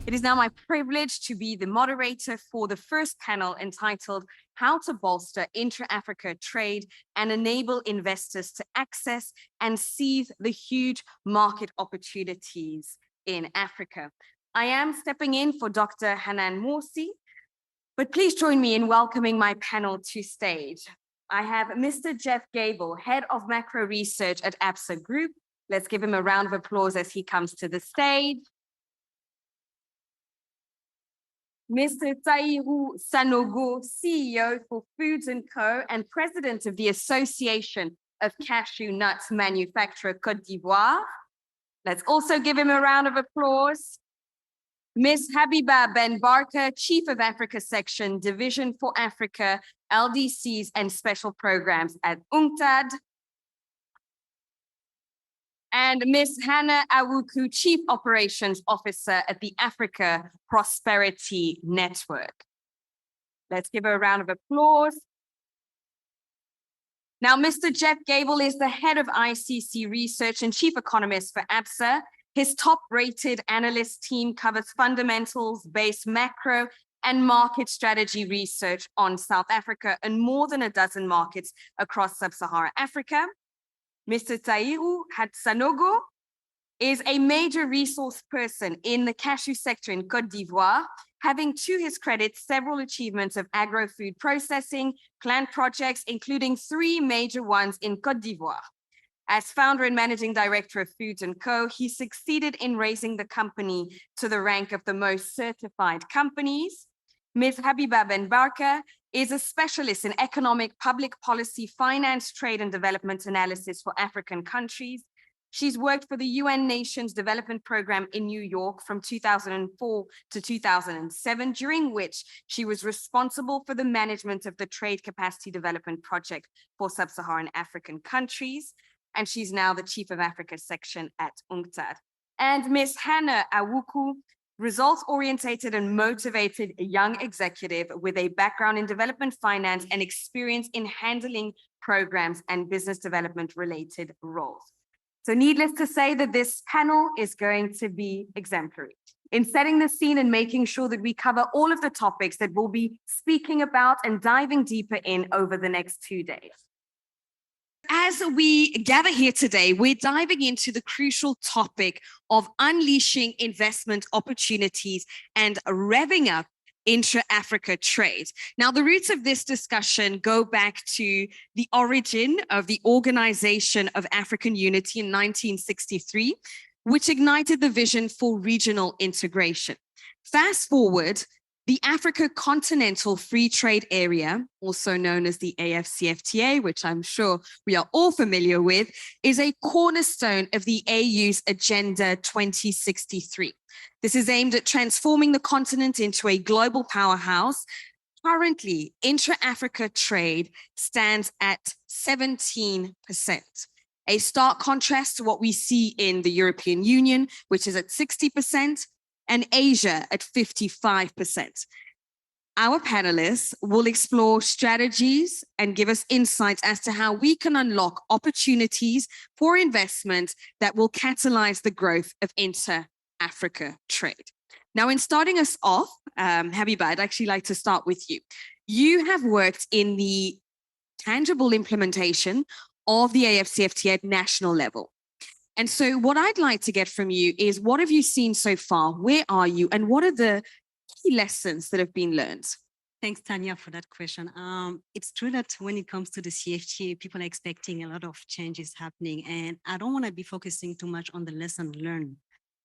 It is now my privilege to be the moderator for the first panel entitled How to Bolster Intra-Africa Trade and Enable Investors to Access and Seize the Huge Market Opportunities in Africa. I am stepping in for Dr. Hanan Morsi, but please join me in welcoming my panel to stage. I have Mr. Jeff Gable, Head of Macro Research at AfCFTA Group. Let's give him a round of applause as he comes to the stage. Mr. Tairu Sanogo, CEO for Foods & Co. and President of the Association of Cashew Nuts Manufacturer Côte d'Ivoire. Let's also give him a round of applause. Ms. Habiba Ben Barker, Chief of Africa Section, Division for Africa, LDCs and Special Programs at UNCTAD. And Ms. Hannah Awuku, Chief Operations Officer at the Africa Prosperity Network. Let's give her a round of applause. Now, Mr. Jeff Gable is the Head of ICC Research and Chief Economist for AfCFTA. His top-rated analyst team covers fundamentals-based macro and market strategy research on South Africa and more than a dozen markets across sub-Saharan Africa. Mr. Tairu Sanogo is a major resource person in the cashew sector in Côte d'Ivoire, having to his credit several achievements of agro-food processing, plant projects, including 3 major ones in Côte d'Ivoire. As founder and managing director of Foods & Co., he succeeded in raising the company to the rank of the most certified companies. Ms. Habiba Ben Barker is a specialist in economic, public policy, finance, trade, and development analysis for African countries. She's worked for the UN Nations Development Program in New York from 2004 to 2007, during which she was responsible for the management of the Trade Capacity Development Project for Sub-Saharan African countries. And she's now the Chief of Africa Section at UNCTAD. And Ms. Hannah Awuku, results-oriented and motivated young executive with a background in development finance and experience in handling programs and business development-related roles. So needless to say that this panel is going to be exemplary in setting the scene and making sure that we cover all of the topics that we'll be speaking about and diving deeper in over the next 2 days. As we gather here today, we're diving into the crucial topic of unleashing investment opportunities and revving up intra-Africa trade. Now, the roots of this discussion go back to the origin of the Organization of African Unity in 1963, which ignited the vision for regional integration. Fast forward, the Africa Continental Free Trade Area, also known as the AfCFTA, which I'm sure we are all familiar with, is a cornerstone of the AU's Agenda 2063. This is aimed at transforming the continent into a global powerhouse. Currently, intra-Africa trade stands at 17%, a stark contrast to what we see in the European Union, which is at 60%, and Asia at 55%. Our panelists will explore strategies and give us insights as to how we can unlock opportunities for investment that will catalyze the growth of inter-Africa trade. Now, in starting us off, Habiba, I'd actually like to start with you. You have worked in the tangible implementation of the AfCFTA at national level. And so what I'd like to get from you is, what have you seen so far? Where are you? And what are the key lessons that have been learned? Thanks, Tanya, for that question. It's true that when it comes to the CFTA, people are expecting a lot of changes happening. And I don't want to be focusing too much on the lesson learned,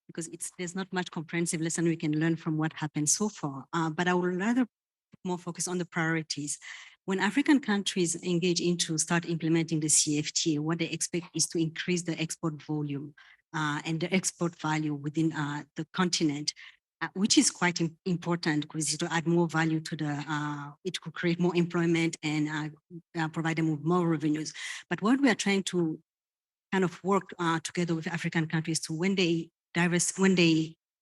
because there's not much comprehensive lesson we can learn from what happened so far. But I would rather more focus on the priorities. When African countries engage into start implementing the CFTA, what they expect is to increase the export volume and the export value within the continent, which is quite important because it will add more value to it could create more employment and provide them with more revenues. But what we are trying to kind of work together with African countries to when they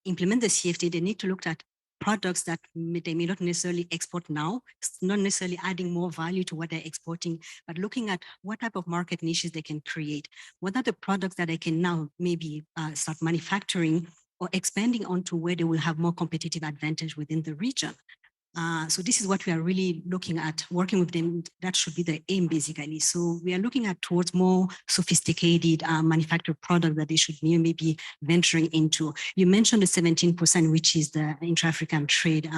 implement the CFTA, they need to look at products that they may not necessarily export now, not necessarily adding more value to what they're exporting, but looking at what type of market niches they can create. What are the products that they can now maybe start manufacturing or expanding onto where they will have more competitive advantage within the region. So this is what we are really looking at, working with them. That should be the aim, basically. So we are looking at towards more sophisticated manufactured product that they should maybe venturing into. You mentioned the 17%, which is the intra-African trade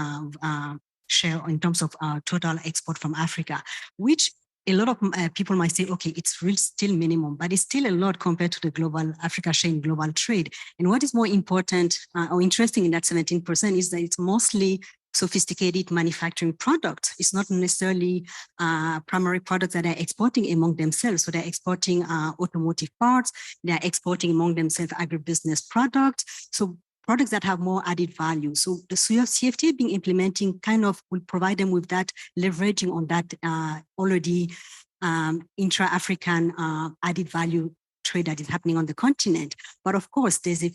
share in terms of total export from Africa, which a lot of people might say, okay, it's still minimum, but it's still a lot compared to the global Africa share in global trade. And what is more important or interesting in that 17% is that it's mostly sophisticated manufacturing products. It's not necessarily primary products that are exporting among themselves. So they're exporting automotive parts, they're exporting among themselves agribusiness products. So products that have more added value. So the CFTA being implementing kind of will provide them with that leveraging on that already intra-African added value trade that is happening on the continent. But of course, there's a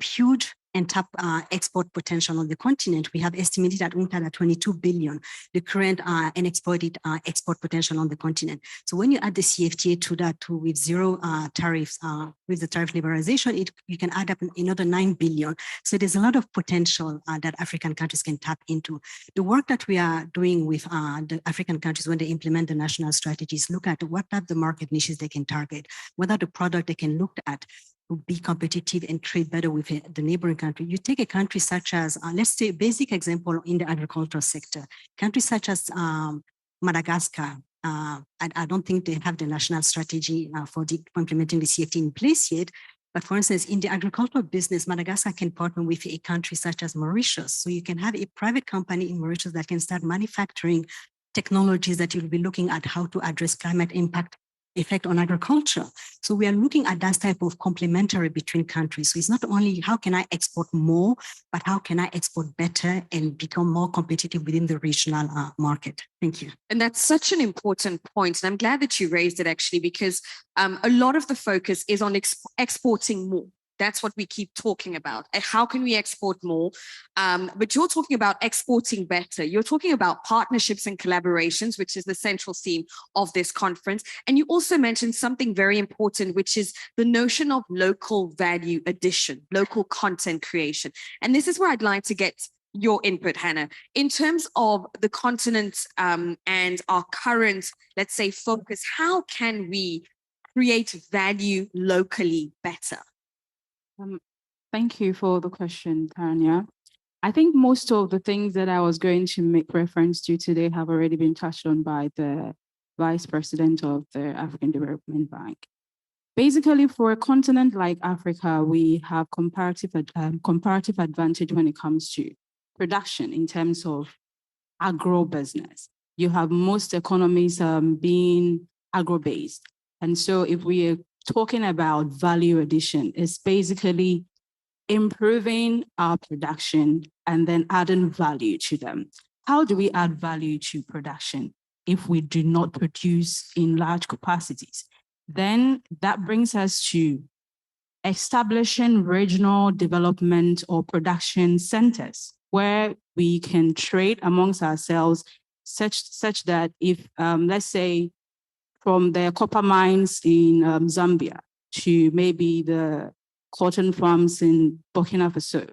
huge untapped export potential on the continent. We have estimated at UNCTAD at 22 billion, the current unexploited export potential on the continent. So when you add the CFTA to that, with zero tariffs, with the tariff liberalization, you can add up another 9 billion. So there's a lot of potential that African countries can tap into. The work that we are doing with the African countries when they implement the national strategies, look at what are the market niches they can target, what are the product they can look at to be competitive and trade better with the neighboring country. You take a country such as, let's say, a basic example in the agricultural sector, countries such as Madagascar. I don't think they have the national strategy for implementing the CFTA in place yet. But for instance, in the agricultural business, Madagascar can partner with a country such as Mauritius. So you can have a private company in Mauritius that can start manufacturing technologies that you'll be looking at how to address climate impact effect on agriculture. So we are looking at that type of complementary between countries. So it's not only how can I export more, but how can I export better and become more competitive within the regional market. Thank you. And that's such an important point. And I'm glad that you raised it actually, because a lot of the focus is on exporting more. That's what we keep talking about. How can we export more? But you're talking about exporting better. You're talking about partnerships and collaborations, which is the central theme of this conference. And you also mentioned something very important, which is the notion of local value addition, local content creation. And this is where I'd like to get your input, Hannah, in terms of the continent and our current, let's say, focus. How can we create value locally better? Thank you for the question, Tanya. I think most of the things that I was going to make reference to today have already been touched on by the Vice President of the African Development Bank. Basically, for a continent like Africa, we have comparative advantage when it comes to production in terms of agro-business. You have most economies being agro-based. And so if we are talking about value addition, it's basically improving our production and then adding value to them. How do we add value to production if we do not produce in large capacities? Then that brings us to establishing regional development or production centers where we can trade amongst ourselves such that if, let's say, from the copper mines in Zambia to maybe the cotton farms in Burkina Faso,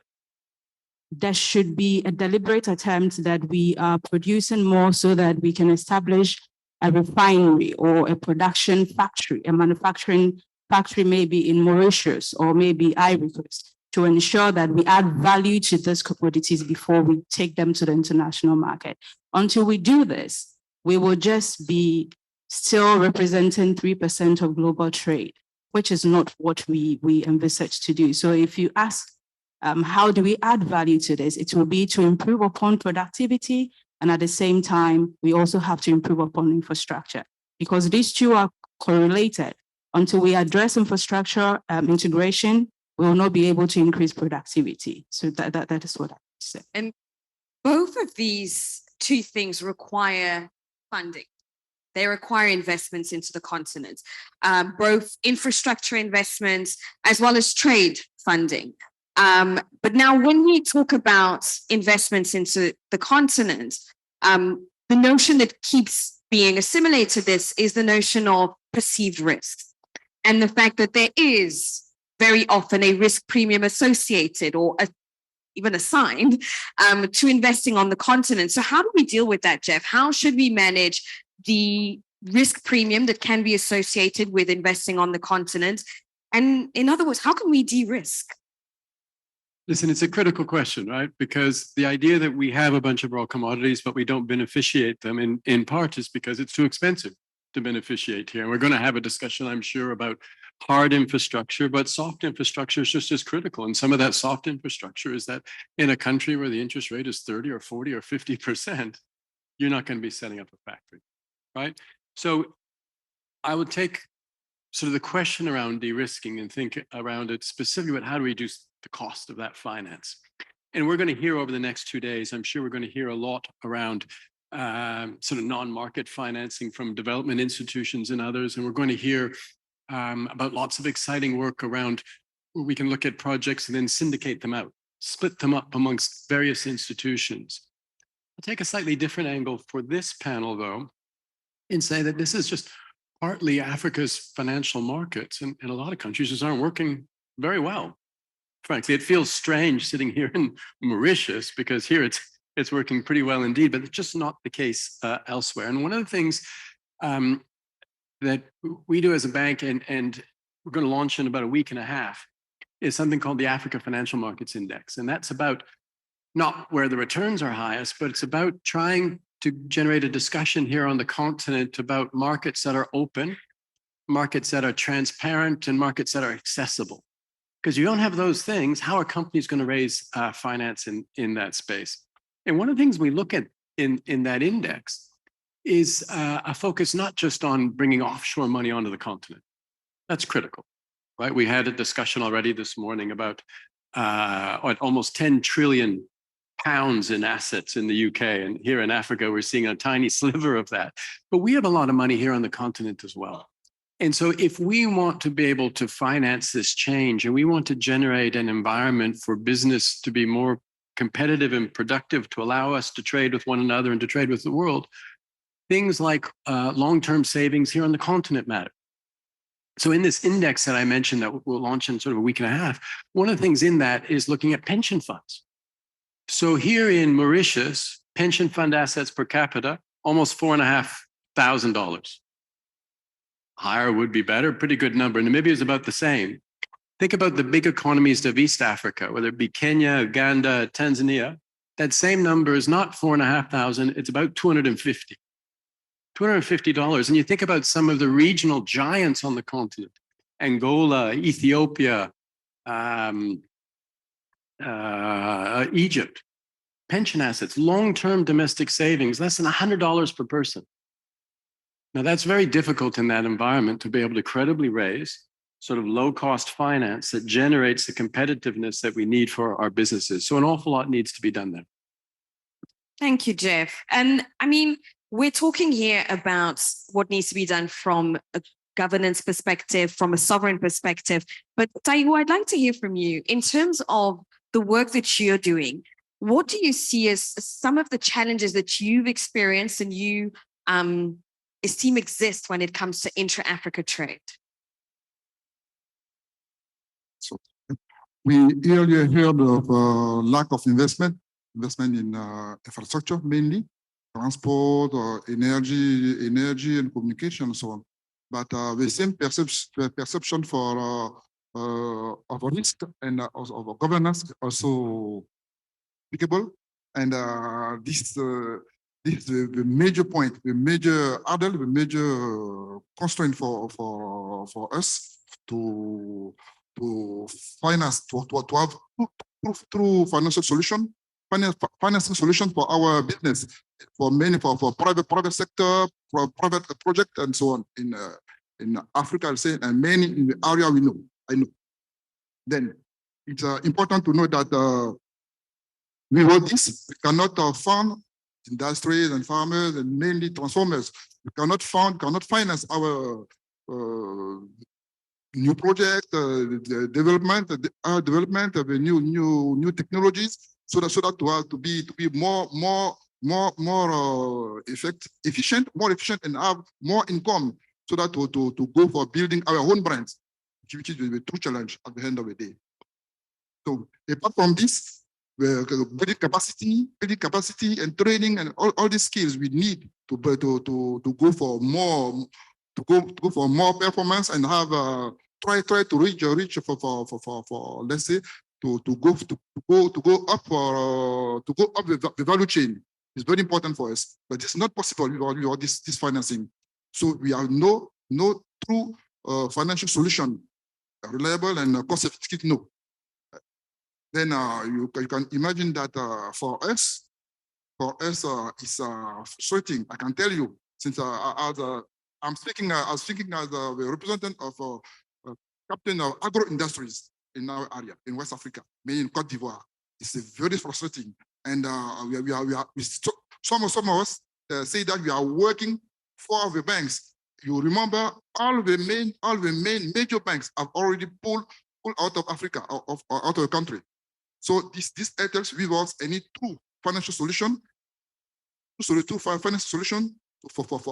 there should be a deliberate attempt that we are producing more so that we can establish a refinery or a production factory, a manufacturing factory maybe in Mauritius or maybe Ivory Coast, to ensure that we add value to those commodities before we take them to the international market. Until we do this, we will just be still representing 3% of global trade, which is not what we envisage to do. So if you ask, how do we add value to this? It will be to improve upon productivity, and at the same time, we also have to improve upon infrastructure, because these two are correlated. Until we address infrastructure integration, we will not be able to increase productivity. So that is what I say. And both of these two things require funding. They require investments into the continent, both infrastructure investments as well as trade funding. But now when we talk about investments into the continent, the notion that keeps being assimilated to this is the notion of perceived risk and the fact that there is very often a risk premium associated or even assigned to investing on the continent. So how do we deal with that, Jeff? How should we manage the risk premium that can be associated with investing on the continent? And in other words, how can we de-risk? Listen, it's a critical question, right? Because the idea that we have a bunch of raw commodities, but we don't beneficiate them in part is because it's too expensive to beneficiate here. And we're going to have a discussion, I'm sure, about hard infrastructure, but soft infrastructure is just as critical. And some of that soft infrastructure is that in a country where the interest rate is 30 or 40 or 50%, you're not going to be setting up a factory, right? So I would take sort of the question around de-risking and think around it specifically about how do we reduce the cost of that finance. And we're going to hear over the next 2 days, I'm sure we're going to hear a lot around sort of non-market financing from development institutions and others. And we're going to hear about lots of exciting work around where we can look at projects and then syndicate them out, split them up amongst various institutions. I'll take a slightly different angle for this panel, though, and say that this is just partly Africa's financial markets, and a lot of countries just aren't working very well. Frankly, it feels strange sitting here in Mauritius because here it's working pretty well indeed, but it's just not the case elsewhere. And one of the things that we do as a bank, and we're going to launch in about a week and a half, is something called the Africa Financial Markets Index. And that's about not where the returns are highest, but it's about trying to generate a discussion here on the continent about markets that are open, markets that are transparent, and markets that are accessible. Because you don't have those things, how are companies going to raise finance in that space? And one of the things we look at in that index is a focus not just on bringing offshore money onto the continent. That's critical, right? We had a discussion already this morning about almost 10 trillion pounds in assets in the UK. And here in Africa, we're seeing a tiny sliver of that. But we have a lot of money here on the continent as well. And so if we want to be able to finance this change and we want to generate an environment for business to be more competitive and productive to allow us to trade with one another and to trade with the world, things like long-term savings here on the continent matter. So in this index that I mentioned that we'll launch in sort of a week and a half, one of the things in that is looking at pension funds. So here in Mauritius, pension fund assets per capita, almost $4,500. Higher would be better, pretty good number. Namibia is about the same. Think about the big economies of East Africa, whether it be Kenya, Uganda, Tanzania. That same number is not 4,500, it's about 250. $250. And you think about some of the regional giants on the continent, Angola, Ethiopia, Egypt, pension assets, long-term domestic savings, less than $100 per person. Now, that's very difficult in that environment to be able to credibly raise sort of low-cost finance that generates the competitiveness that we need for our businesses. So an awful lot needs to be done there. Thank you, Jeff. And I mean, we're talking here about what needs to be done from a governance perspective, from a sovereign perspective. But Taiwo, I'd like to hear from you in terms of the work that you're doing. What do you see as some of the challenges that you've experienced and you esteem exist when it comes to intra-Africa trade? So we earlier heard of lack of investment in infrastructure mainly, transport, energy and communication and so on. But the same perception for of risk and of governance also applicable. And this is the major point, the major hurdle, the major constraint for us to finance, to have through financial solution, financing solution for our business, for private sector, for private project and so on in Africa, I'll say, and many in the area I know. Then it's important to know that without this, we cannot fund industries and farmers and mainly transformers. We cannot finance our new project, development of the new technologies, so that to be more efficient and have more income, so that to go for building our own brands. which is the true challenge at the end of the day. So apart from this, building capacity and training and all these skills we need to go for more performance and have try to reach for let's say to go up the value chain is very important for us, but it's not possible without this financing. So we have no true financial solution, reliable and cost effective. No. Then you can imagine that for us it's frustrating. I can tell you, since I'm speaking, I was speaking as the representative of captain of agro industries in our area in West Africa, mainly in Cote d'Ivoire. It's very frustrating, and some of us say that we are working for the banks. You remember all the main major banks have already pulled out of Africa, out of the country. So this helps without any true financial solution, for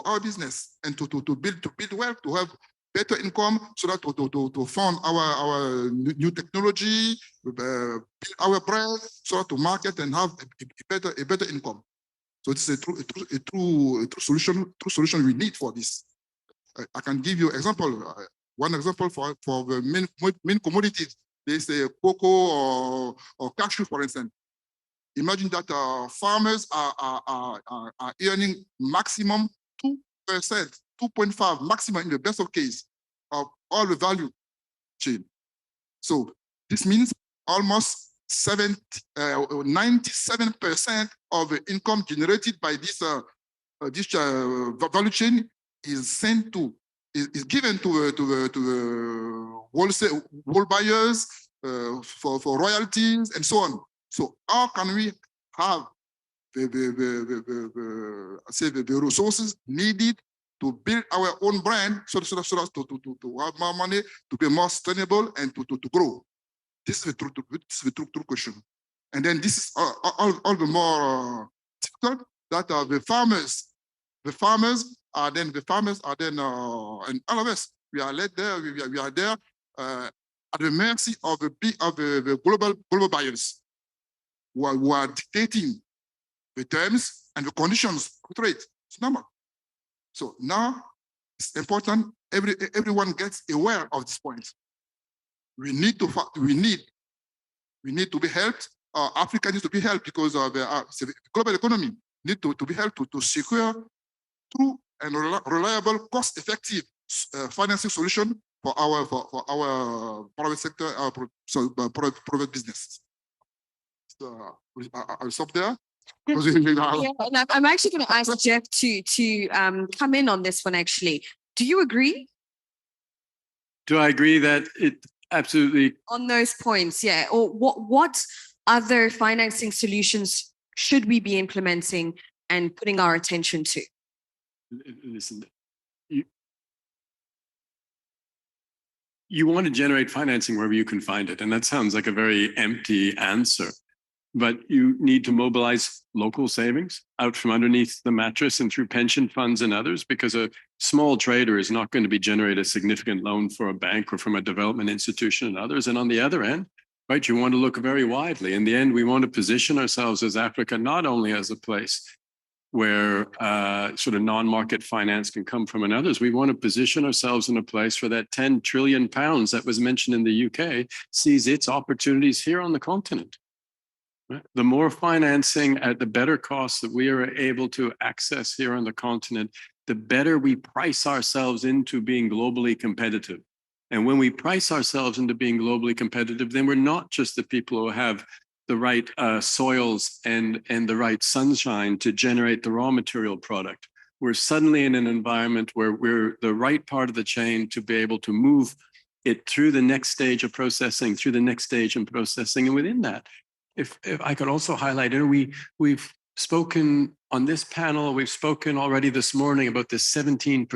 our business and to build wealth, to have better income, so that to fund our new technology, build our brand, so that to market and have a better income. So this is a true solution we need for this. I can give you example. One example for the main commodities. They say cocoa or cashew, for instance. Imagine that farmers are earning maximum 2%, 2.5 maximum in the best of case of all the value chain. So this means almost 97% of the income generated by this value chain is given to the wholesale buyers for royalties and so on. So how can we have the resources needed to build our own brand, so to have more money, to be more sustainable and to grow? This is the true question. And then this is all the more difficult that the farmers are then and all of us, we are led there, we are there at the mercy of the global buyers who are dictating the terms and the conditions of trade. It's normal. So now it's important everyone gets aware of this point. We need to be helped. Africa needs to be helped because of the global economy need to be helped to secure true and reliable, cost-effective financing solution for our private sector, private business. So I'll stop there. Yeah, and I'm actually going to ask Jeff to come in on this one. Actually, do you agree? Do I agree that it absolutely On those points? Yeah. Or what other financing solutions should we be implementing and putting our attention to? Listen, you want to generate financing wherever you can find it. And that sounds like a very empty answer, but you need to mobilize local savings out from underneath the mattress and through pension funds and others, because a small trader is not going to be generate a significant loan for a bank or from a development institution and others. And on the other end, right, you want to look very widely. In the end, we want to position ourselves as Africa, not only as a place where sort of non-market finance can come from and others. We want to position ourselves in a place where that 10 trillion pounds that was mentioned in the UK sees its opportunities here on the continent. Right? The more financing at the better cost that we are able to access here on the continent, the better we price ourselves into being globally competitive. And when we price ourselves into being globally competitive, then we're not just the people who have the right soils and the right sunshine to generate the raw material product. We're suddenly in an environment where we're the right part of the chain to be able to move it through the next stage of processing, And within that, if I could also highlight, we've spoken on this panel, we've spoken already this morning about this 17%,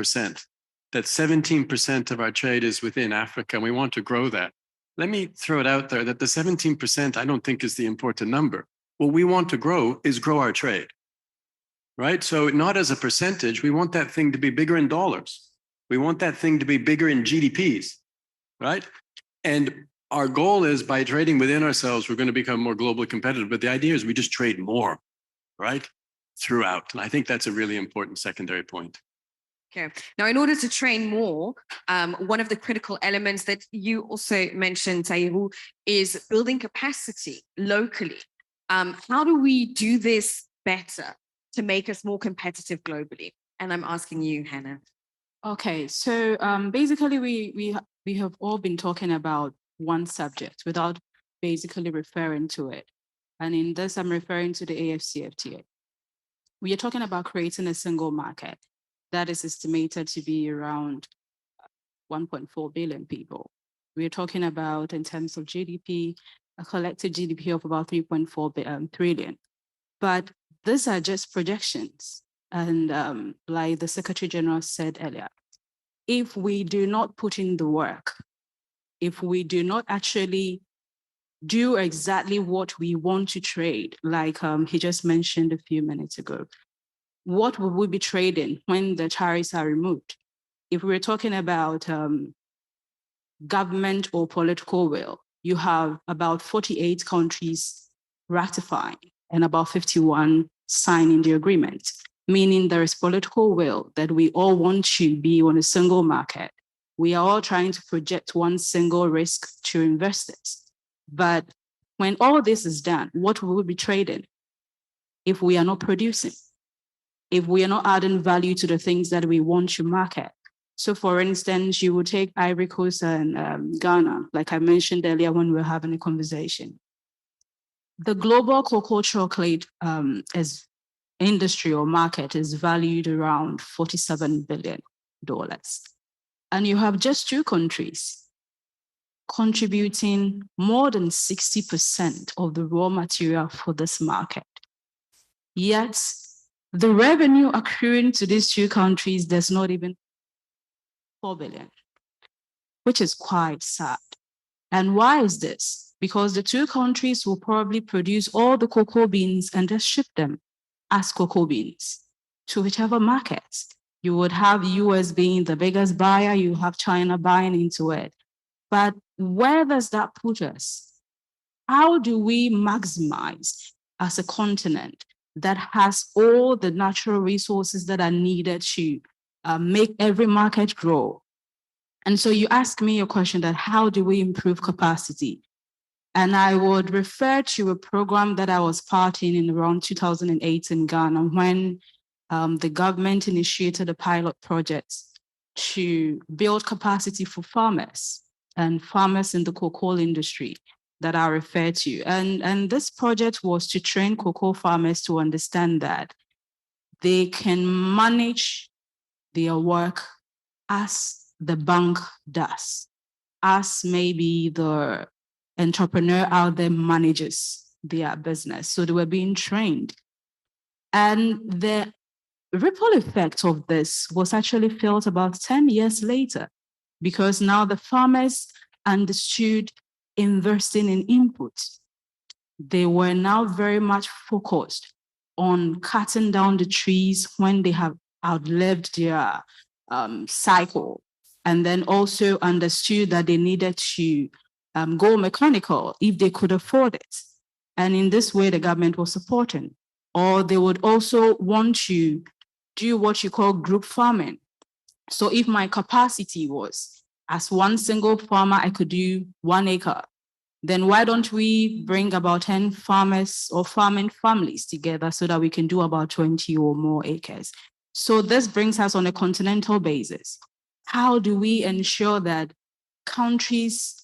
that 17% of our trade is within Africa, and we want to grow that. Let me throw it out there that the 17% I don't think is the important number. What we want to grow is grow our trade, right? So not as a percentage, we want that thing to be bigger in dollars. We want that thing to be bigger in GDPs. right? And our goal is by trading within ourselves, we're going to become more globally competitive. But the idea is we just trade more, right? Throughout. And I think that's a really important secondary point. Okay. Now, in order to train more, one of the critical elements that you also mentioned, Tahiru, is building capacity locally. How do we do this better to make us more competitive globally? And I'm asking you, Hannah. Okay, so basically we have all been talking about one subject without basically referring to it. And in this, I'm referring to the AfCFTA. We are talking about creating a single market that is estimated to be around 1.4 billion people. We are talking about, in terms of GDP, a collective GDP of about 3.4 trillion. But these are just projections. And like the Secretary General said earlier, if we do not put in the work, if we do not actually do exactly what we want to trade, like he just mentioned a few minutes ago, what will we be trading when the tariffs are removed? If we're talking about government or political will, you have about 48 countries ratifying and about 51 signing the agreement, meaning there is political will that we all want to be on a single market. We are all trying to project one single risk to investors. But when all this is done, what will we be trading if we are not producing? If we are not adding value to the things that we want to market? So for instance, you would take Ivory Coast and Ghana, like I mentioned earlier when we were having a conversation. The global cocoa chocolate as industry or market is valued around $47 billion. And you have just two countries contributing more than 60% of the raw material for this market. Yet the revenue accruing to these two countries does not even 4 billion, which is quite sad. And why is this? Because the two countries will probably produce all the cocoa beans and just ship them as cocoa beans to whichever markets. You would have US being the biggest buyer, you have China buying into it. But where does that put us? How do we maximize as a continent that has all the natural resources that are needed to make every market grow? And so you ask me a question that how do we improve capacity? And I would refer to a program that I was part in around 2008 in Ghana when the government initiated a pilot project to build capacity for farmers and farmers in the cocoa industry that I refer to. And this project was to train cocoa farmers to understand that they can manage their work as the bank does, as maybe the entrepreneur out there manages their business. So they were being trained. And the ripple effect of this was actually felt about 10 years later, because now the farmers understood investing in input. They were now very much focused on cutting down the trees when they have outlived their cycle, and then also understood that they needed to go mechanical if they could afford it. And in this way, the government was supporting. Or they would also want to do what you call group farming. So if my capacity was as one single farmer, I could do 1 acre. Then why don't we bring about 10 farmers or farming families together so that we can do about 20 or more acres? So this brings us on a continental basis. How do we ensure that countries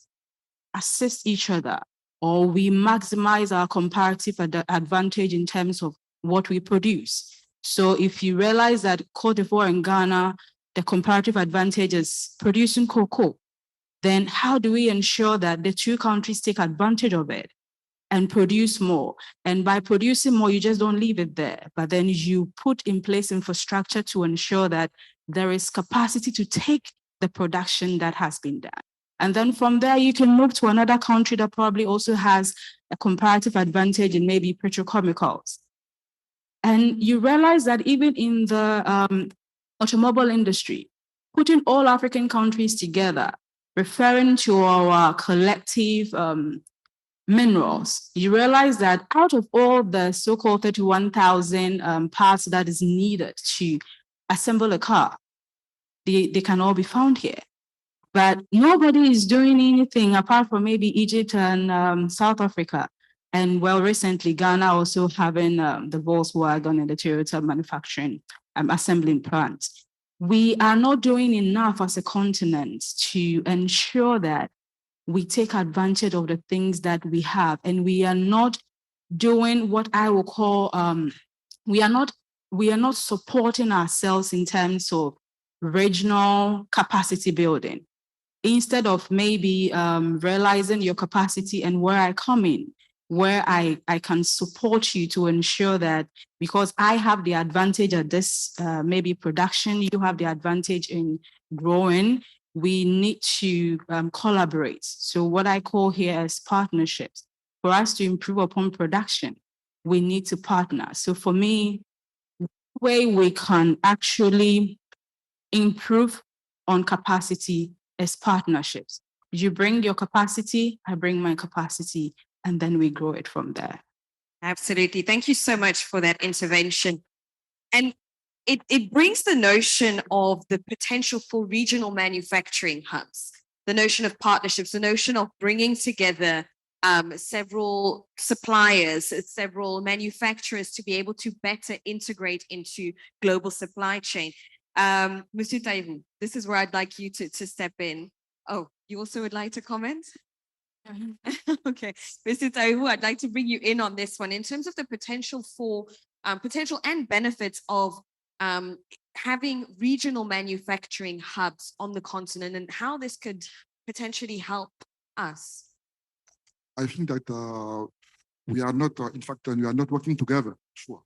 assist each other, or we maximize our comparative advantage in terms of what we produce? So if you realize that Cote d'Ivoire and Ghana, the comparative advantage is producing cocoa, then how do we ensure that the two countries take advantage of it and produce more? And by producing more, you just don't leave it there, but then you put in place infrastructure to ensure that there is capacity to take the production that has been done. And then from there, you can move to another country that probably also has a comparative advantage in maybe petrochemicals. And you realize that even in the automobile industry, putting all African countries together referring to our collective minerals, you realize that out of all the so-called 31,000 parts that is needed to assemble a car, they can all be found here. But nobody is doing anything apart from maybe Egypt and South Africa. And well, recently Ghana also having the Volkswagen and the Toyota manufacturing assembling plants. We are not doing enough as a continent to ensure that we take advantage of the things that we have, and we are not doing what I will call we are not supporting ourselves in terms of regional capacity building. Instead of maybe realizing your capacity and where I come in, where I can support you to ensure that, because I have the advantage at this maybe production, you have the advantage in growing, we need to collaborate. So what I call here is partnerships. For us to improve upon production, we need to partner. So for me, the way we can actually improve on capacity is partnerships. You bring your capacity, I bring my capacity, and then we grow it from there. Absolutely. Thank you so much for that intervention. And it brings the notion of the potential for regional manufacturing hubs, the notion of partnerships, the notion of bringing together several suppliers, several manufacturers to be able to better integrate into global supply chain. Monsieur Taivu, this is where I'd like you to step in. Oh, you also would like to comment? Okay, Mr. Taivu, I'd like to bring you in on this one in terms of the potential for potential and benefits of having regional manufacturing hubs on the continent and how this could potentially help us. I think that we are not, in fact, we are not working together, sure.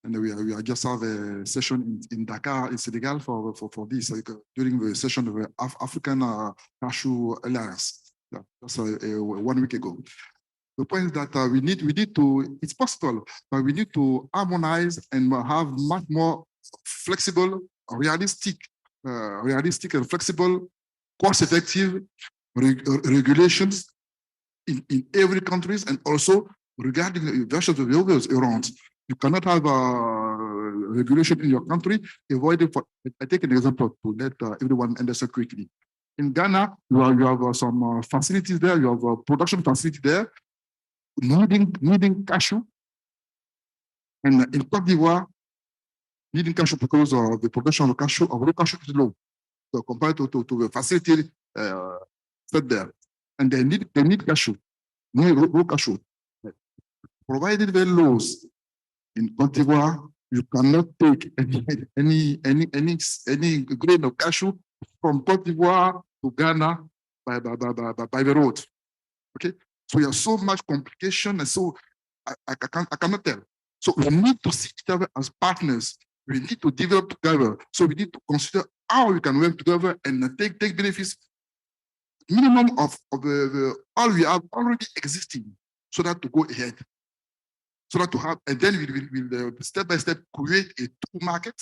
And we are just have a session in Dakar, in Senegal, for this, like, during the session of the African Cashew Alliance. Yeah, that's 1 week ago. The point is that we need to, it's possible, but we need to harmonize and have much more flexible, realistic and flexible, cost-effective regulations in every countries, and also regarding the versions of the others around. You cannot have a regulation in your country avoided for. I take an example to let everyone understand quickly. In Ghana, you have some facilities there. You have a production facility there, needing cashew, and in Côte d'Ivoire, needing cashew because of the production of cashew is low, so compared to the facility set there, and they need cashew, raw cashew. Provided the laws in Côte d'Ivoire, you cannot take any grain of cashew from Côte d'Ivoire to Ghana by the road. Okay, so you have so much complication, and so I cannot tell. So we need to see each other as partners. We need to develop together. So we need to consider how we can work together and take benefits minimum of the all we have already existing, so that to go ahead. So that to have, and then we'll step by step create a two market,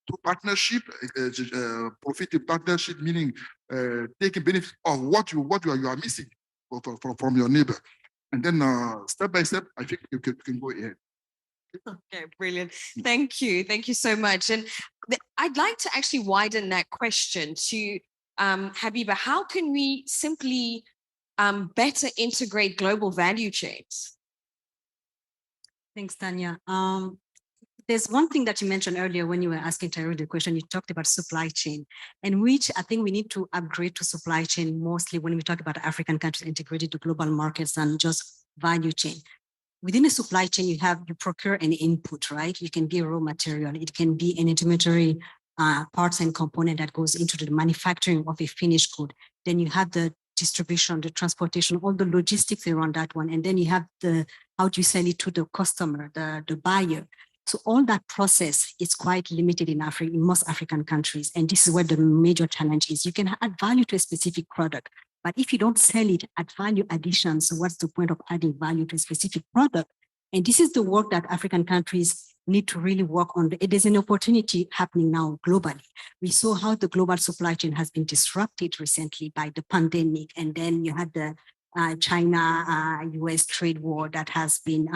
two partnership, profit partnership, meaning taking benefit of what you are missing from your neighbor, and then step by step, I think you can go ahead. Okay, brilliant. Thank you so much. And I'd like to actually widen that question to Habiba. How can we simply better integrate global value chains? Thanks, Tanya. There's one thing that you mentioned earlier when you were asking Tyrone the question, you talked about supply chain, and which I think we need to upgrade to supply chain mostly when we talk about African countries integrated to global markets and just value chain. Within a supply chain, you procure an input, right? It can be a raw material. It can be an intermediary parts and component that goes into the manufacturing of a finished good. Then you have the distribution, the transportation, all the logistics around that one. And then you have how do you sell it to the customer, the buyer. So all that process is quite limited in Africa, in most African countries. And this is where the major challenge is. You can add value to a specific product, but if you don't sell it at value addition, so what's the point of adding value to a specific product? And this is the work that African countries need to really work on it. There's an opportunity happening now globally. We saw how the global supply chain has been disrupted recently by the pandemic. And then you had the China-US trade war that has been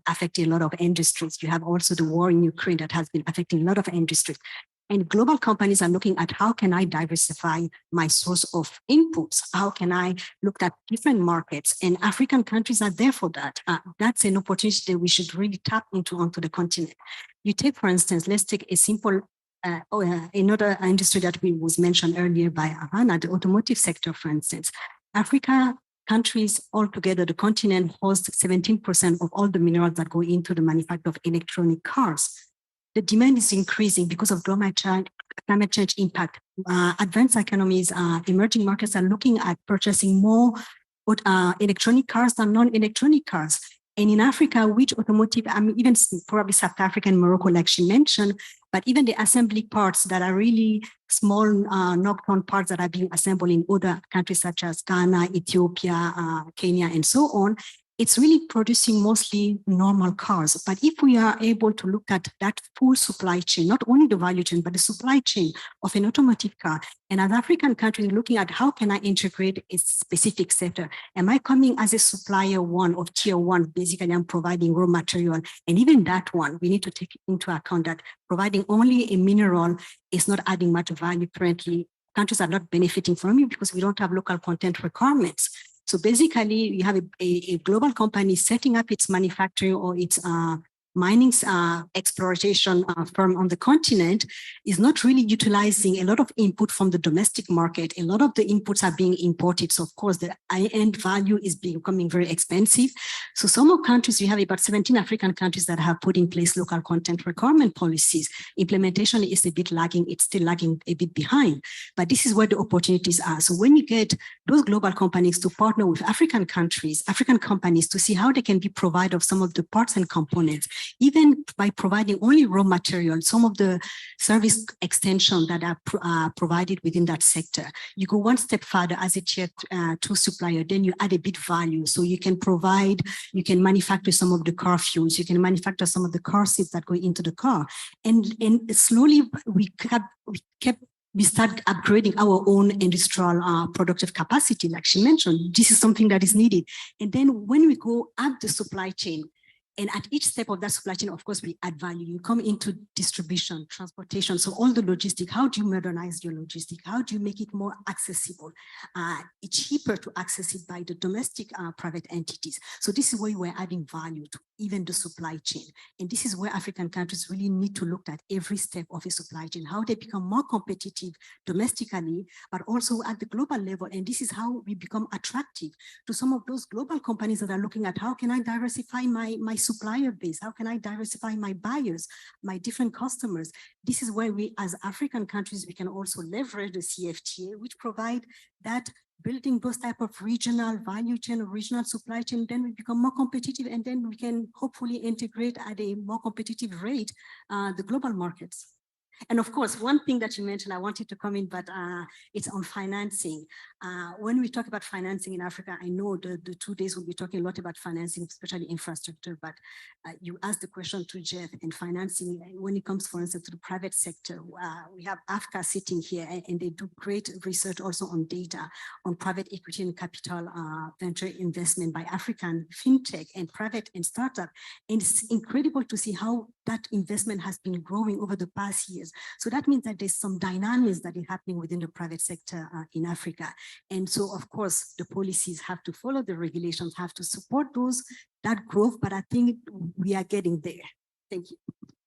affecting a lot of industries. You have also the war in Ukraine that has been affecting a lot of industries. And global companies are looking at how can I diversify my source of inputs? How can I look at different markets? And African countries are there for that. That's an opportunity that we should really tap into onto the continent. You take, for instance, let's take a simple another industry that was mentioned earlier by Hannah, the automotive sector, for instance. Africa countries altogether, the continent hosts 17% of all the minerals that go into the manufacture of electronic cars. The demand is increasing because of climate change impact. Advanced economies, emerging markets are looking at purchasing more electronic cars than non-electronic cars. And in Africa, which automotive, even probably South Africa and Morocco, like she mentioned, but even the assembly parts that are really small knockdown parts that are being assembled in other countries such as Ghana, Ethiopia, Kenya, and so on, it's really producing mostly normal cars. But if we are able to look at that full supply chain, not only the value chain, but the supply chain of an automotive car, and as African countries looking at how can I integrate a specific sector? Am I coming as a supplier one of tier one? Basically, I'm providing raw material. And even that one, we need to take into account that providing only a mineral is not adding much value currently. Countries are not benefiting from it because we don't have local content requirements. So basically, you have a global company setting up its manufacturing or its mining exploration firm on the continent is not really utilizing a lot of input from the domestic market. A lot of the inputs are being imported. So of course, the end value is becoming very expensive. So some of countries, we have about 17 African countries that have put in place local content requirement policies. Implementation is a bit lagging. It's still lagging a bit behind, but this is where the opportunities are. So when you get those global companies to partner with African countries, African companies to see how they can be provided of some of the parts and components, even by providing only raw material, some of the service extension that are provided within that sector. You go one step further as a tier 2 supplier, then you add a bit value. So you can provide, you can manufacture some of the car fuels, you can manufacture some of the car seats that go into the car. And slowly we start upgrading our own industrial productive capacity, like she mentioned. This is something that is needed. And then when we go up the supply chain, and at each step of that supply chain, of course, we add value. You come into distribution, transportation. So all the logistics, how do you modernize your logistics? How do you make it more accessible? It's cheaper to access it by the domestic private entities. So this is where we're adding value to even the supply chain. And this is where African countries really need to look at every step of a supply chain, how they become more competitive domestically, but also at the global level. And this is how we become attractive to some of those global companies that are looking at how can I diversify my supplier base? How can I diversify my buyers, my different customers? This is where we, as African countries, we can also leverage the CFTA, which provide that building those type of regional value chain or regional supply chain, then we become more competitive, and then we can hopefully integrate at a more competitive rate the global markets. And of course, one thing that you mentioned, I wanted to come in, but it's on financing. When we talk about financing in Africa, I know the 2 days we'll be talking a lot about financing, especially infrastructure, but you asked the question to Jeff, and financing, when it comes, for instance, to the private sector, we have AfCFTA sitting here, and they do great research also on data on private equity and capital venture investment by African fintech and private and startup. And it's incredible to see how that investment has been growing over the past years. So that means that there's some dynamics that is happening within the private sector in Africa. And so, of course, the policies have to follow the regulations, have to support that growth, but I think we are getting there. Thank you.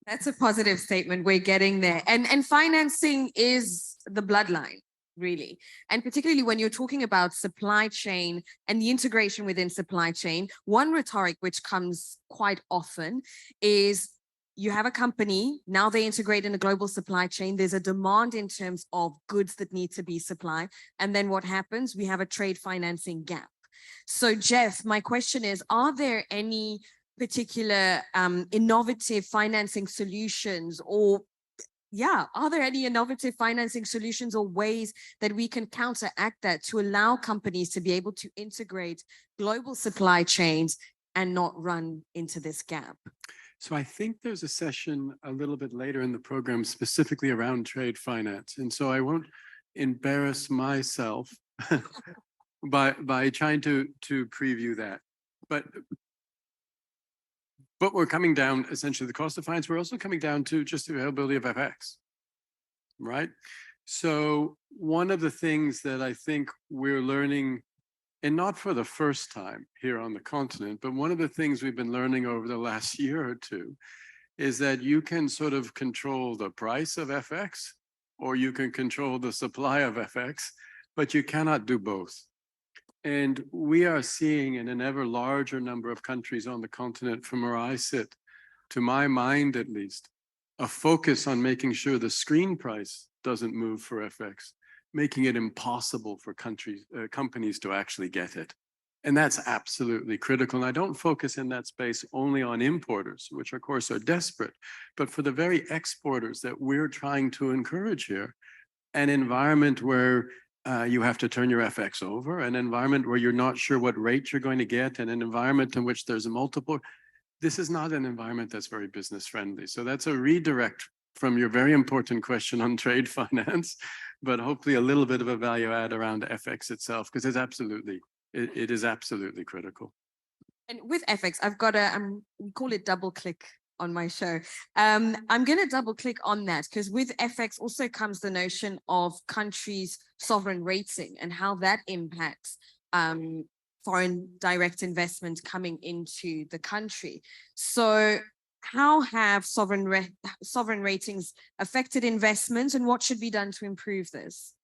That's a positive statement. We're getting there. And financing is the bloodline, really. And particularly when you're talking about supply chain and the integration within supply chain, one rhetoric which comes quite often is you have a company, now they integrate in a global supply chain. There's a demand in terms of goods that need to be supplied. And then what happens? We have a trade financing gap. So Jeff, my question is, are there any particular innovative financing solutions or are there any innovative financing solutions or ways that we can counteract that to allow companies to be able to integrate global supply chains and not run into this gap? So I think there's a session a little bit later in the program specifically around trade finance. And so I won't embarrass myself by trying to preview that. But we're coming down essentially the cost of finance. We're also coming down to just the availability of FX, right? So one of the things that I think we're learning, and not for the first time here on the continent, but one of the things we've been learning over the last year or two is that you can sort of control the price of FX or you can control the supply of FX, but you cannot do both. And we are seeing in an ever larger number of countries on the continent from where I sit, to my mind at least, a focus on making sure the screen price doesn't move for FX, making it impossible for companies to actually get it. And that's absolutely critical. And I don't focus in that space only on importers, which of course are desperate, but for the very exporters that we're trying to encourage here, an environment where you have to turn your FX over, an environment where you're not sure what rate you're going to get, and an environment in which there's a multiple. This is not an environment that's very business friendly. So that's a redirect from your very important question on trade finance, but hopefully a little bit of a value add around FX itself, because it's absolutely, it is absolutely critical. And with FX, I've got we call it double click on my show. I'm going to double click on that because with FX also comes the notion of countries' sovereign rating and how that impacts foreign direct investment coming into the country. So how have sovereign ratings affected investment and what should be done to improve this?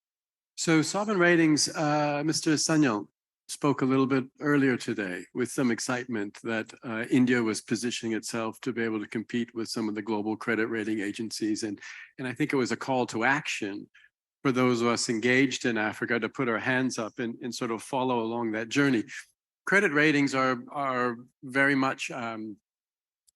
So sovereign ratings, Mr. Sanyal spoke a little bit earlier today with some excitement that India was positioning itself to be able to compete with some of the global credit rating agencies. And I think it was a call to action for those of us engaged in Africa to put our hands up and sort of follow along that journey. Credit ratings are very much,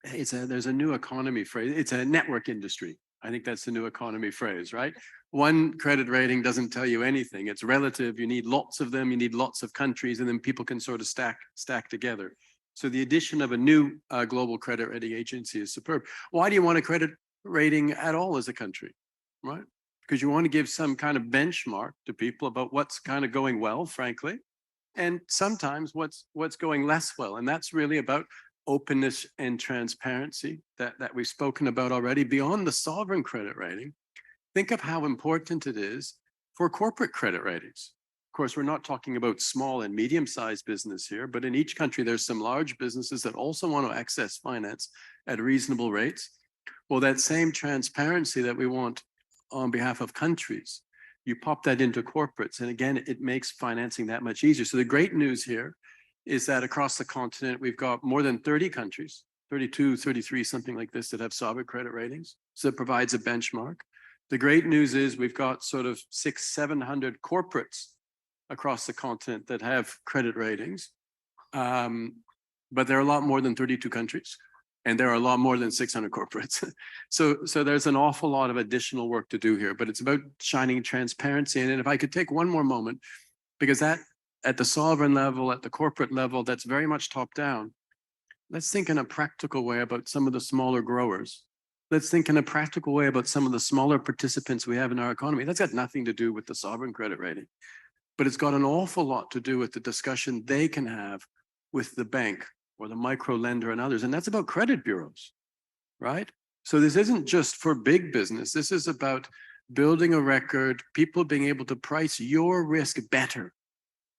there's a new economy phrase, it's a network industry. I think that's the new economy phrase, right? One credit rating doesn't tell you anything. It's relative. You need lots of them. You need lots of countries, and then people can sort of stack together. So the addition of a new global credit rating agency is superb. Why do you want a credit rating at all as a country, right? Because you want to give some kind of benchmark to people about what's kind of going well, frankly, and sometimes what's going less well. And that's really about openness and transparency that we've spoken about already beyond the sovereign credit rating. Think of how important it is for corporate credit ratings. Of course, we're not talking about small and medium-sized business here, but in each country, there's some large businesses that also want to access finance at reasonable rates. Well, that same transparency that we want on behalf of countries, you pop that into corporates, and again, it makes financing that much easier. So the great news here is that across the continent, we've got more than 30 countries, 32, 33, something like this, that have sovereign credit ratings. So it provides a benchmark. The great news is we've got sort of 600-700 corporates across the continent that have credit ratings. But there are a lot more than 32 countries, and there are a lot more than 600 corporates. So there's an awful lot of additional work to do here, but it's about shining transparency. And if I could take one more moment, because that at the sovereign level, at the corporate level, that's very much top down. Let's think in a practical way about some of the smaller growers. Let's think in a practical way about some of the smaller participants we have in our economy. That's got nothing to do with the sovereign credit rating, but it's got an awful lot to do with the discussion they can have with the bank or the micro lender and others. And that's about credit bureaus, right? So this isn't just for big business. This is about building a record, people being able to price your risk better,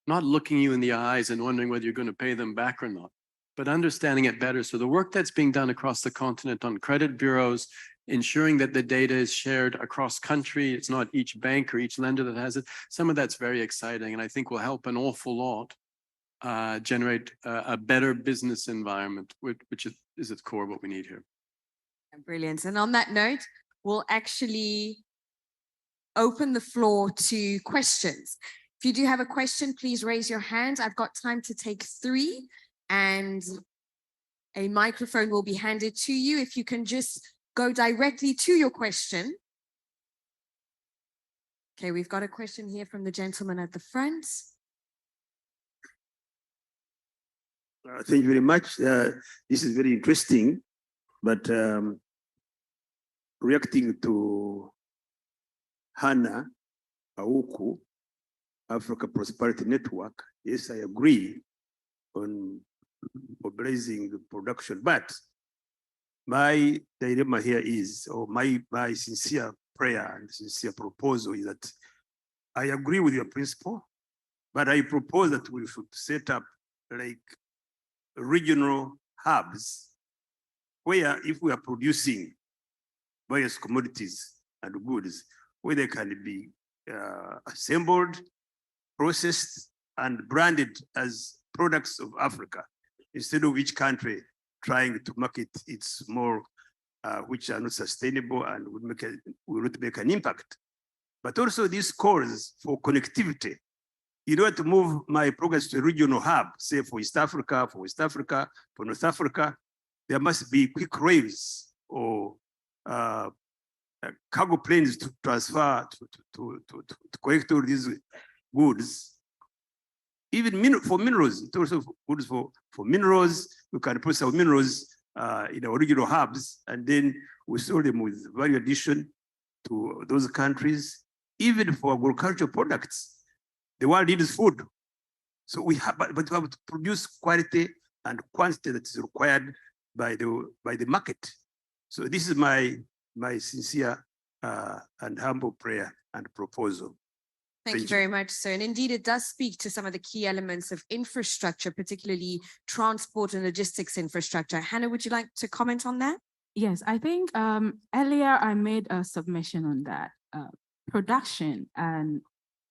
not looking you in the eyes and wondering whether you're going to pay them back or not, but understanding it better. So the work that's being done across the continent on credit bureaus, ensuring that the data is shared across country, it's not each bank or each lender that has it. Some of that's very exciting, and I think will help an awful lot generate a better business environment, which is at the core of what we need here. Brilliant. And on that note, we'll actually open the floor to questions. If you do have a question, please raise your hand. I've got time to take 3. And a microphone will be handed to you. If you can just go directly to your question. Okay, we've got a question here from the gentleman at the front. Thank you very much. This is very interesting. But reacting to Hannah Auku, Africa Prosperity Network, yes, I agree on mobilizing production, but my dilemma here is, or my sincere prayer and sincere proposal is that I agree with your principle, but I propose that we should set up like regional hubs where if we are producing various commodities and goods, where they can be assembled, processed, and branded as products of Africa, instead of each country trying to market its more, which are not sustainable and will not make an impact. But also this calls for connectivity. In order to move my progress to a regional hub, say for East Africa, for West Africa, for North Africa, there must be quick rails or cargo planes to transfer, to collect all these goods. Even for minerals, it's also goods for minerals. We can process our minerals in our regional hubs, and then we sell them with value addition to those countries. Even for agricultural products, the world needs food. So we have, but we have to produce quality and quantity that is required by the market. So this is my sincere and humble prayer and proposal. Thank you very much, sir. And indeed, it does speak to some of the key elements of infrastructure, particularly transport and logistics infrastructure. Hannah, would you like to comment on that? Yes, I think earlier I made a submission on that. Production and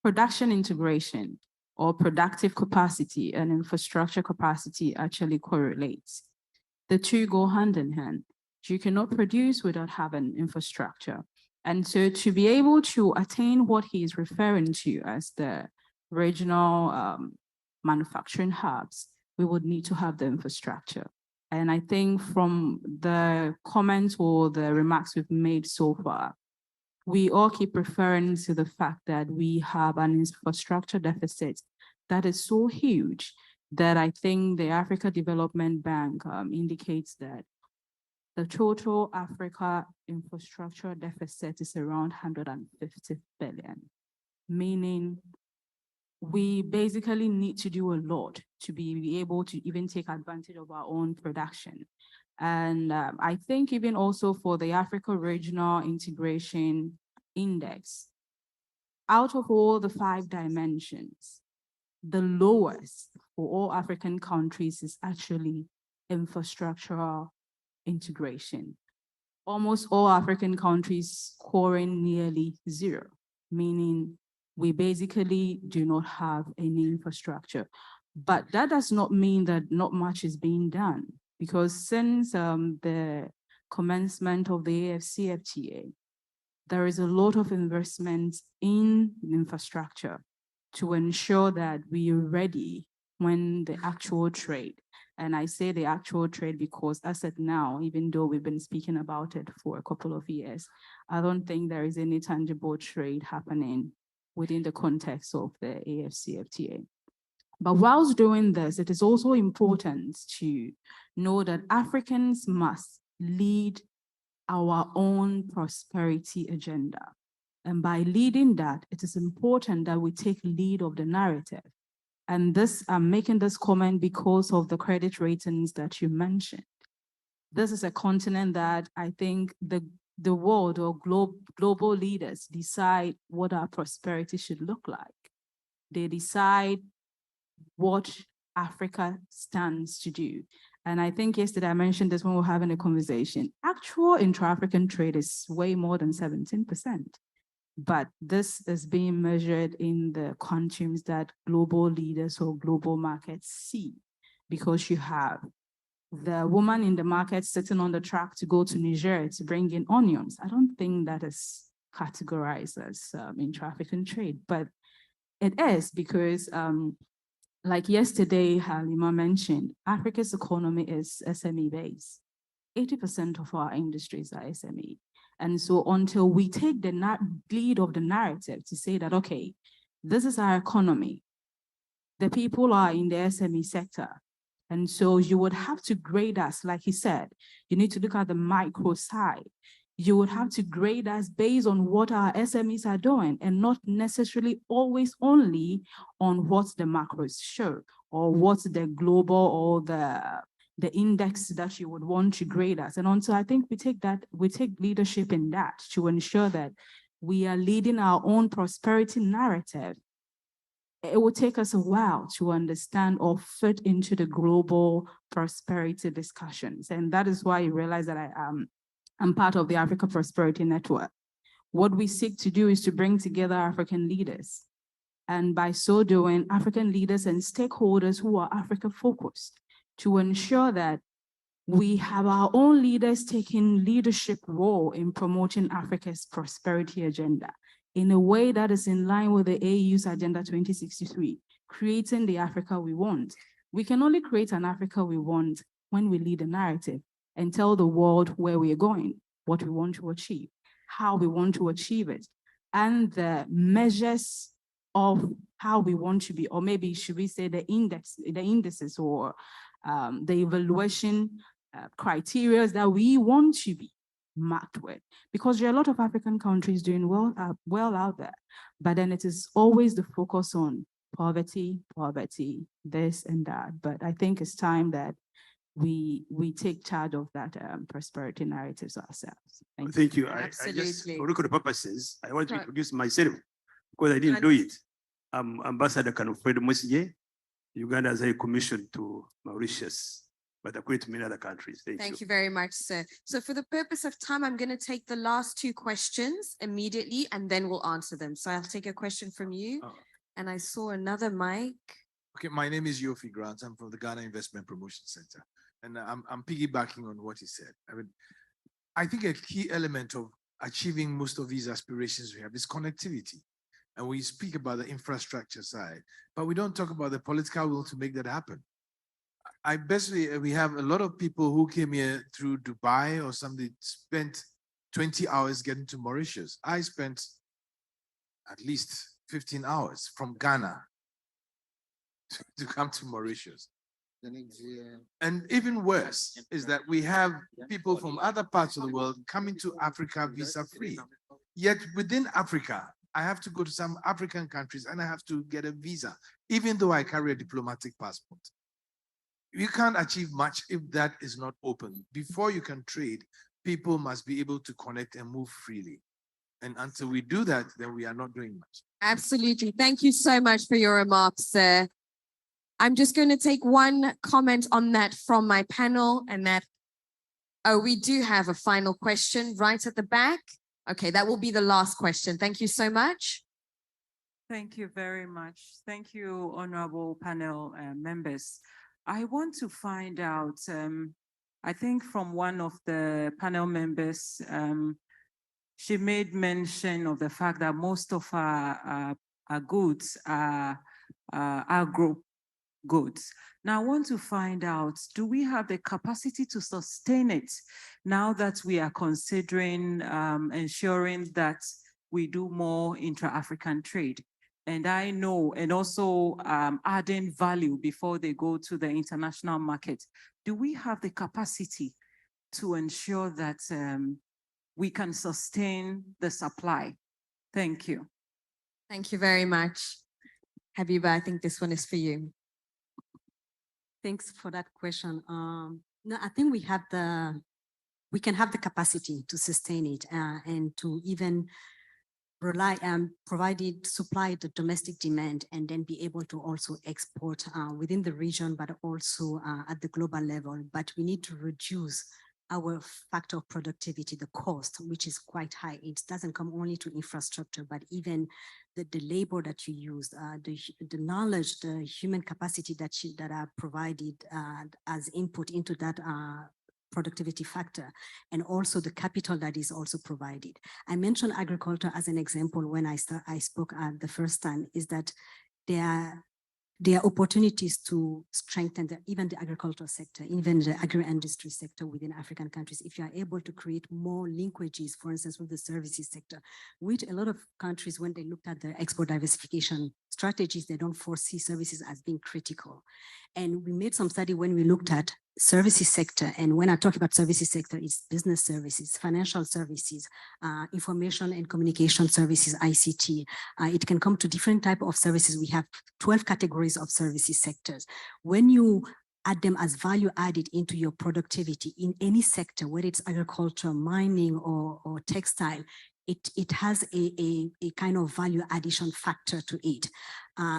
production integration or productive capacity and infrastructure capacity actually correlates. The two go hand in hand. You cannot produce without having infrastructure. And so to be able to attain what he is referring to as the regional manufacturing hubs, we would need to have the infrastructure. And I think from the comments or the remarks we've made so far, we all keep referring to the fact that we have an infrastructure deficit that is so huge that I think the Africa Development Bank indicates that the total Africa infrastructure deficit is around 150 billion, meaning we basically need to do a lot to be able to even take advantage of our own production. And I think even also for the Africa Regional Integration Index, out of all the 5 dimensions, the lowest for all African countries is actually infrastructural integration. Almost all African countries scoring nearly 0, meaning we basically do not have any infrastructure. But that does not mean that not much is being done, because since the commencement of the AfCFTA, there is a lot of investment in infrastructure to ensure that we are ready when the actual trade, and I say the actual trade because as of now, even though we've been speaking about it for a couple of years, I don't think there is any tangible trade happening within the context of the AfCFTA. But whilst doing this, it is also important to know that Africans must lead our own prosperity agenda. And by leading that, it is important that we take lead of the narrative. And this, I'm making this comment because of the credit ratings that you mentioned. This is a continent that I think the world or global leaders decide what our prosperity should look like. They decide what Africa stands to do. And I think yesterday I mentioned this when we were having a conversation. Actual intra-African trade is way more than 17%. But this is being measured in the quantums that global leaders or global markets see, because you have the woman in the market sitting on the truck to go to Niger to bring in onions. I don't think that is categorized as intra-African trade, but it is because like yesterday, Halima mentioned, Africa's economy is SME based. 80% of our industries are SME. And so until we take the lead of the narrative to say that, okay, this is our economy, the people are in the SME sector, And so you would have to grade us, like he said, you need to look at the micro side. You would have to grade us based on what our SMEs are doing and not necessarily always only on what the macros show or what the global or the index that you would want to grade us. And also I think we take leadership in that to ensure that we are leading our own prosperity narrative. It will take us a while to understand or fit into the global prosperity discussions. And that is why you realize that I'm part of the Africa Prosperity Network. What we seek to do is to bring together African leaders. And by so doing, African leaders and stakeholders who are Africa focused to ensure that we have our own leaders taking leadership role in promoting Africa's prosperity agenda in a way that is in line with the AU's Agenda 2063, creating the Africa we want. We can only create an Africa we want when we lead a narrative and tell the world where we are going, what we want to achieve, how we want to achieve it, and the measures of how we want to be, or maybe should we say the indices or the evaluation criteria that we want to be marked with, because there are a lot of African countries doing well out there, but then it is always the focus on poverty, this and that. But I think it's time that we take charge of that prosperity narratives ourselves. Thank you. I just, Absolutely. for record purposes, I want to Right. introduce myself because I didn't do it. I'm Ambassador Kanufredo Musije, Uganda's High Commission to Mauritius, but according to many other countries. Thank you very much, sir. So for the purpose of time, I'm going to take the last two questions immediately and then we'll answer them. So I'll take a question from you. Oh. And I saw another mic. Okay, my name is Yofi Grant. I'm from the Ghana Investment Promotion Center. And I'm piggybacking on what he said. I think a key element of achieving most of these aspirations we have is connectivity. And we speak about the infrastructure side, but we don't talk about the political will to make that happen. We have a lot of people who came here through Dubai or somebody spent 20 hours getting to Mauritius. I spent at least 15 hours from Ghana to come to Mauritius. And even worse is that we have people from other parts of the world coming to Africa visa-free. Yet within Africa, I have to go to some African countries and I have to get a visa, even though I carry a diplomatic passport. You can't achieve much if that is not open. Before you can trade, people must be able to connect and move freely. And until we do that, then we are not doing much. Absolutely. Thank you so much for your remarks, sir. I'm just going to take one comment on that from my panel and that, oh, we do have a final question right at the back. Okay, that will be the last question. Thank you so much. Thank you very much. Thank you, honorable panel members. I want to find out, I think from one of the panel members, she made mention of the fact that most of our goods are agro goods. Now, I want to find out, do we have the capacity to sustain it now that we are considering ensuring that we do more intra-African trade? And I know, and also adding value before they go to the international market. Do we have the capacity to ensure that we can sustain the supply? Thank you. Thank you very much. Habiba, I think this one is for you. Thanks for that question. No, I think we can have the capacity to sustain it and to even rely and supply the domestic demand and then be able to also export within the region, but also at the global level. But we need to reduce our factor of productivity, the cost, which is quite high. It doesn't come only to infrastructure, but even the labor that you use, the knowledge, the human capacity that are provided as input into that productivity factor, and also the capital that is also provided. I mentioned agriculture as an example when I spoke the first time, is that there are there are opportunities to strengthen even the agricultural sector, even the agri-industry sector within African countries. If you are able to create more linkages, for instance, with the services sector, which a lot of countries, when they looked at their export diversification strategies, they don't foresee services as being critical. And we made some study when we looked at services sector. And when I talk about services sector, it's business services, financial services, information and communication services, ICT. It can come to different type of services. We have 12 categories of services sectors. When you add them as value added into your productivity in any sector, whether it's agriculture, mining, or textile, it has a kind of value addition factor to it.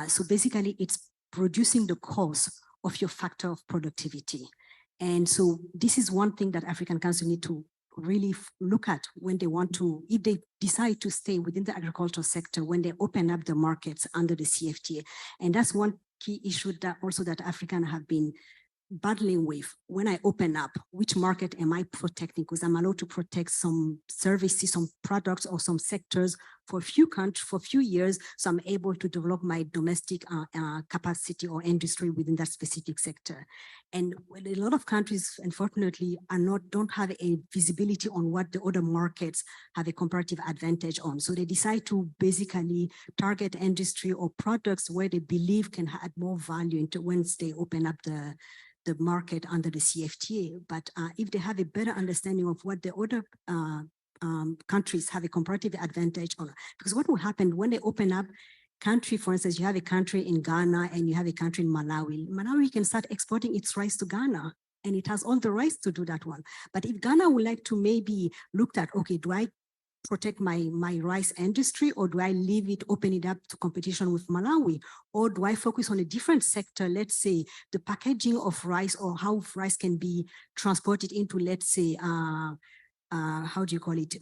So basically, it's reducing the cost of your factor of productivity. And so this is one thing that African countries need to really look at when they want to, if they decide to stay within the agricultural sector, when they open up the markets under the CFTA. And that's one key issue that also that Africans have been battling with. When I open up, which market am I protecting? Because I'm allowed to protect some services, some products, or some sectors for a few countries, for a few years, so I'm able to develop my domestic capacity or industry within that specific sector. And a lot of countries, unfortunately, don't have a visibility on what the other markets have a comparative advantage on. So they decide to basically target industry or products where they believe can add more value into once they open up the market under the CFTA. But if they have a better understanding of what the other countries have a comparative advantage on, because what will happen when they open up country, for instance, you have a country in Ghana and you have a country in Malawi. Malawi can start exporting its rice to Ghana and it has all the rights to do that one. But if Ghana would like to maybe look at, okay, do I protect my rice industry, or do I leave it, open it up to competition with Malawi? Or do I focus on a different sector, let's say the packaging of rice, or how rice can be transported into, let's say, how do you call it,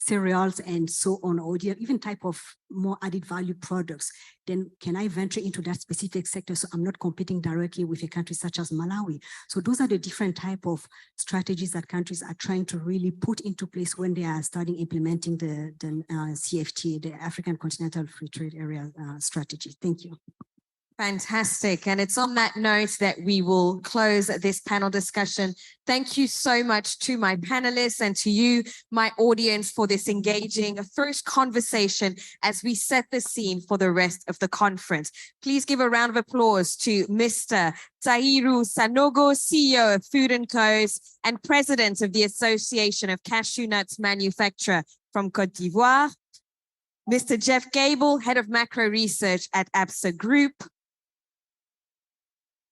cereals and so on, or even type of more added value products, then can I venture into that specific sector so I'm not competing directly with a country such as Malawi? So those are the different type of strategies that countries are trying to really put into place when they are starting implementing the CFTA, the African Continental Free Trade Area strategy. Thank you. Fantastic. And it's on that note that we will close this panel discussion. Thank you so much to my panelists and to you, my audience, for this engaging first conversation as we set the scene for the rest of the conference. Please give a round of applause to Mr. Tahiru Sanogo, CEO of Food & Co's and President of the Association of Cashew Nuts Manufacturer from Côte d'Ivoire. Mr. Jeff Gable, Head of Macro Research at ABSA Group.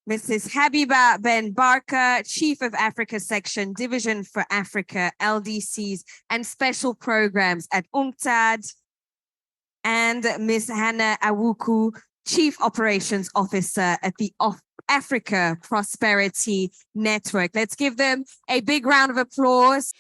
Mrs. Habiba Ben Barka, Chief of Africa Section, Division for Africa, LDCs and Special Programs at UNCTAD. And Ms. Hannah Awuku, Chief Operations Officer at the Africa Prosperity Network. Let's give them a big round of applause.